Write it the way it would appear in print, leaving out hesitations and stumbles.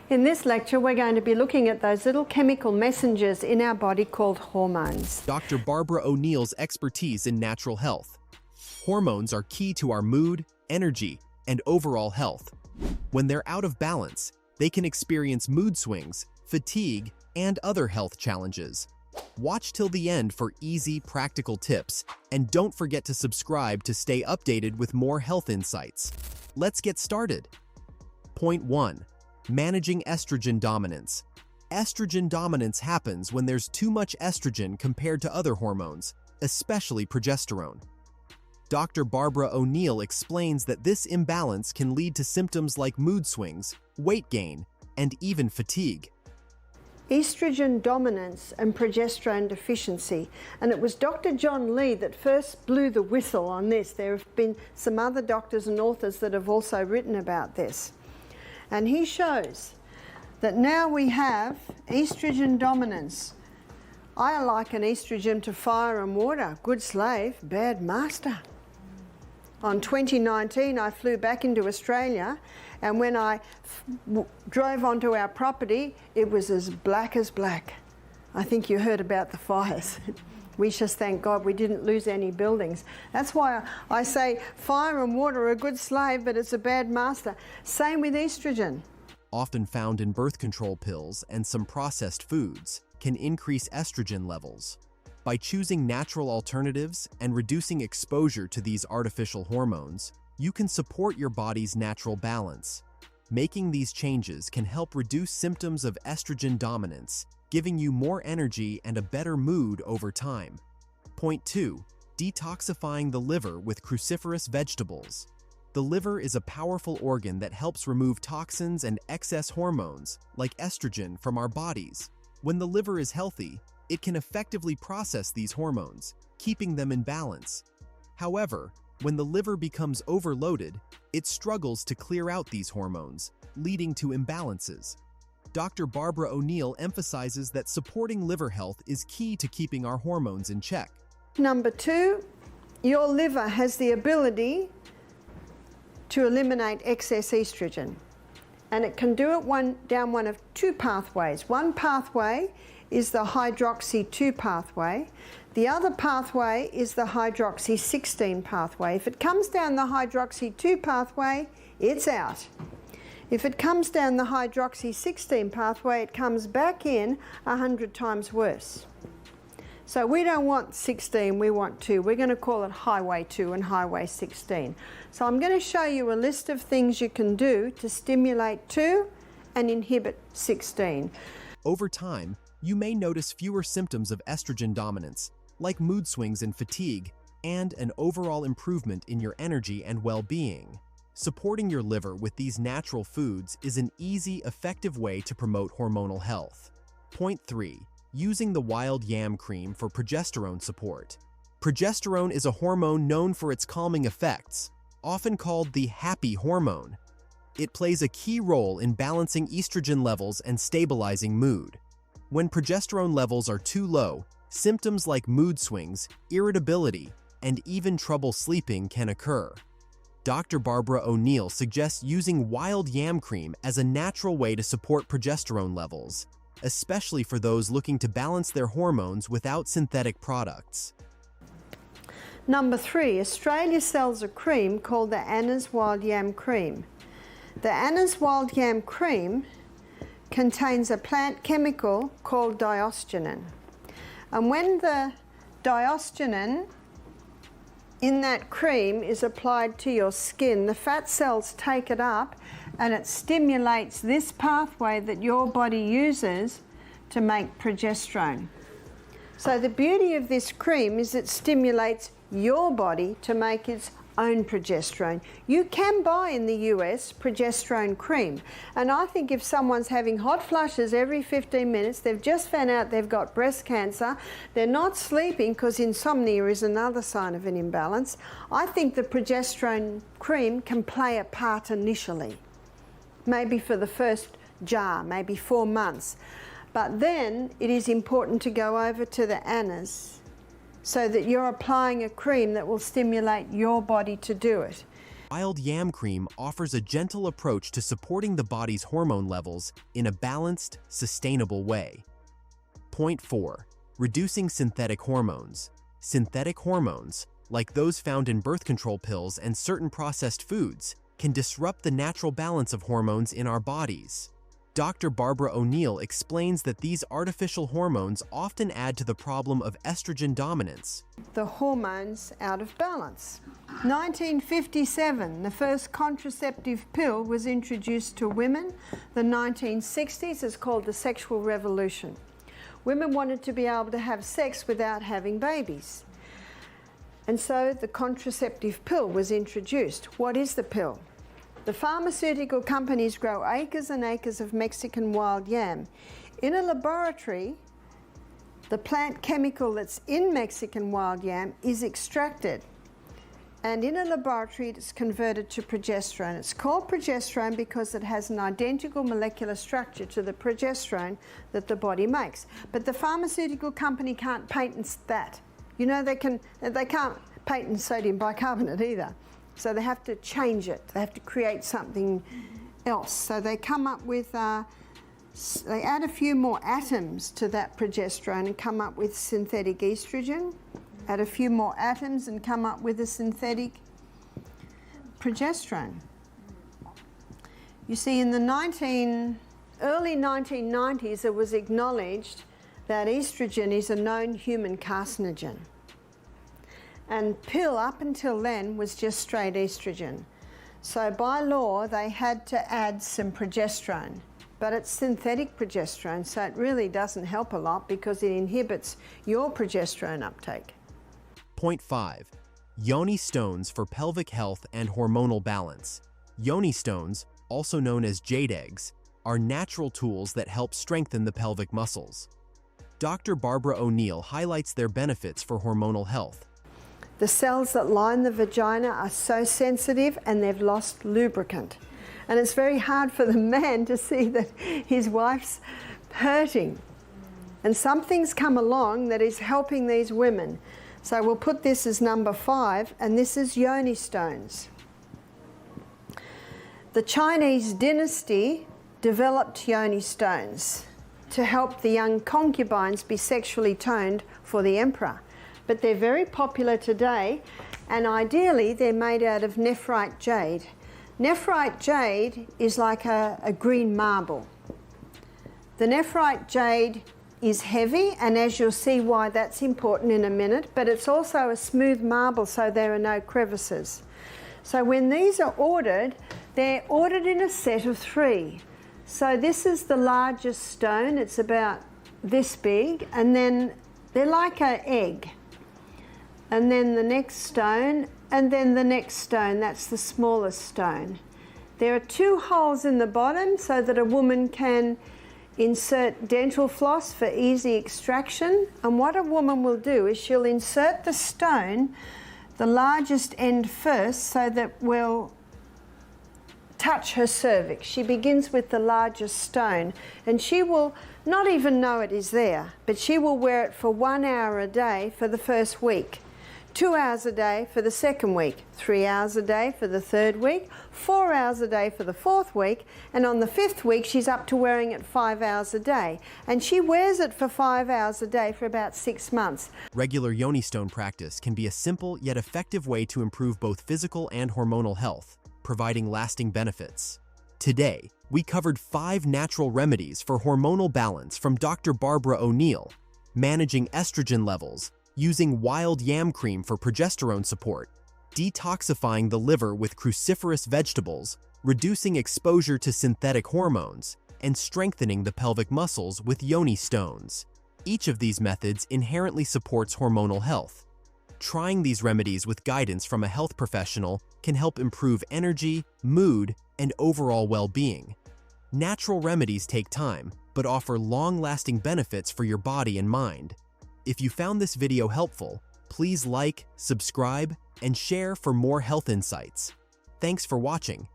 In this lecture, we're going to be looking at those little chemical messengers in our body called hormones. Dr. Barbara O'Neill's expertise in natural health. Hormones are key to our mood, energy, and overall health. When they're out of balance, they can experience mood swings, fatigue, and other health challenges. Watch till the end for easy, practical tips, and don't forget to subscribe to stay updated with more health insights. Let's get started. Point 1. Managing estrogen dominance. Estrogen dominance happens when there's too much estrogen compared to other hormones, especially progesterone. Dr. Barbara O'Neill explains that this imbalance can lead to symptoms like mood swings, weight gain, and even fatigue. Estrogen dominance and progesterone deficiency. And it was Dr. John Lee that first blew the whistle on this. There have been some other doctors and authors that have also written about this. And he shows that now we have estrogen dominance. I liken estrogen to fire and water. Good slave, bad master. On 2019, I flew back into Australia, and when I drove onto our property, it was as black as black. I think you heard about the fires. We just thank God we didn't lose any buildings. That's why I say fire and water are a good slave, but it's a bad master. Same with estrogen. Often found in birth control pills and some processed foods, can increase estrogen levels. By choosing natural alternatives and reducing exposure to these artificial hormones, you can support your body's natural balance. Making these changes can help reduce symptoms of estrogen dominance, giving you more energy and a better mood over time. Point 2. Detoxifying the liver with cruciferous vegetables. The liver is a powerful organ that helps remove toxins and excess hormones, like estrogen, from our bodies. When the liver is healthy, it can effectively process these hormones, keeping them in balance. However, when the liver becomes overloaded, it struggles to clear out these hormones, leading to imbalances. Dr. Barbara O'Neill emphasizes that supporting liver health is key to keeping our hormones in check. Number 2, your liver has the ability to eliminate excess estrogen. And it can do it down one of two pathways. One pathway is the hydroxy 2 pathway. The other pathway is the hydroxy 16 pathway. If it comes down the hydroxy 2 pathway, it's out. If it comes down the hydroxy 16 pathway, it comes back in 100 times worse. So we don't want 16, we want 2. We're going to call it highway 2 and highway 16. So I'm going to show you a list of things you can do to stimulate 2 and inhibit 16. Over time, you may notice fewer symptoms of estrogen dominance, like mood swings and fatigue, and an overall improvement in your energy and well-being. Supporting your liver with these natural foods is an easy, effective way to promote hormonal health. Point 3. Using the wild yam cream for progesterone support. Progesterone is a hormone known for its calming effects, often called the happy hormone. It plays a key role in balancing estrogen levels and stabilizing mood. When progesterone levels are too low, symptoms like mood swings, irritability, and even trouble sleeping can occur. Dr. Barbara O'Neill suggests using wild yam cream as a natural way to support progesterone levels, especially for those looking to balance their hormones without synthetic products. Number 3, Australia sells a cream called the Anna's Wild Yam Cream. The Anna's Wild Yam Cream contains a plant chemical called diosgenin. And when the diosgenin in that cream is applied to your skin, the fat cells take it up and it stimulates this pathway that your body uses to make progesterone. So the beauty of this cream is it stimulates your body to make its own progesterone. You can buy in the US progesterone cream, and I think if someone's having hot flushes every 15 minutes, they've just found out they've got breast cancer, they're not sleeping because insomnia is another sign of an imbalance, I think the progesterone cream can play a part initially, maybe for the first jar, maybe 4 months, but then it is important to go over to the Anna's so that you're applying a cream that will stimulate your body to do it. Wild Yam Cream offers a gentle approach to supporting the body's hormone levels in a balanced, sustainable way. Point 4. Reducing synthetic hormones. Synthetic hormones, like those found in birth control pills and certain processed foods, can disrupt the natural balance of hormones in our bodies. Dr. Barbara O'Neill explains that these artificial hormones often add to the problem of estrogen dominance. The hormones out of balance. 1957, the first contraceptive pill was introduced to women. The 1960s is called the sexual revolution. Women wanted to be able to have sex without having babies. And so the contraceptive pill was introduced. What is the pill? The pharmaceutical companies grow acres and acres of Mexican wild yam. In a laboratory, the plant chemical that's in Mexican wild yam is extracted. And in a laboratory, it's converted to progesterone. It's called progesterone because it has an identical molecular structure to the progesterone that the body makes. But the pharmaceutical company can't patent that. You know, they can't patent sodium bicarbonate either. So they have to change it. They have to create something else. So they come up with, they add a few more atoms to that progesterone and come up with synthetic estrogen. Add a few more atoms and come up with a synthetic progesterone. You see, in the early 1990s, it was acknowledged that estrogen is a known human carcinogen. And pill, up until then, was just straight estrogen. So by law, they had to add some progesterone. But it's synthetic progesterone, so it really doesn't help a lot because it inhibits your progesterone uptake. Point 5. Yon Stones for pelvic health and hormonal balance. Yon Stones, also known as jade eggs, are natural tools that help strengthen the pelvic muscles. Dr. Barbara O'Neill highlights their benefits for hormonal health. The cells that line the vagina are so sensitive and they've lost lubricant. And it's very hard for the man to see that his wife's hurting. And something's come along that is helping these women. So we'll put this as number 5, and this is Yon Stones. The Chinese dynasty developed Yon Stones to help the young concubines be sexually toned for the emperor. But they're very popular today, and ideally they're made out of nephrite jade. Nephrite jade is like a green marble. The nephrite jade is heavy, and as you'll see why that's important in a minute, but it's also a smooth marble, so there are no crevices. So when these are ordered, they're ordered in a set of 3. So this is the largest stone, it's about this big, and then they're like an egg. And then the next stone, and then the next stone, that's the smallest stone. There are 2 holes in the bottom so that a woman can insert dental floss for easy extraction. And what a woman will do is she'll insert the stone, the largest end first, so that we'll touch her cervix. She begins with the largest stone, and she will not even know it is there, but she will wear it for 1 hour a day for the first week. 2 hours a day for the second week, 3 hours a day for the third week, 4 hours a day for the fourth week, and on the 5th week she's up to wearing it 5 hours a day. And she wears it for 5 hours a day for about 6 months. Regular Yon Stone practice can be a simple yet effective way to improve both physical and hormonal health, providing lasting benefits. Today, we covered 5 natural remedies for hormonal balance from Dr. Barbara O'Neill: managing estrogen levels, using wild yam cream for progesterone support, detoxifying the liver with cruciferous vegetables, reducing exposure to synthetic hormones, and strengthening the pelvic muscles with Yon Stones. Each of these methods inherently supports hormonal health. Trying these remedies with guidance from a health professional can help improve energy, mood, and overall well-being. Natural remedies take time, but offer long-lasting benefits for your body and mind. If you found this video helpful, please like, subscribe, and share for more health insights. Thanks for watching.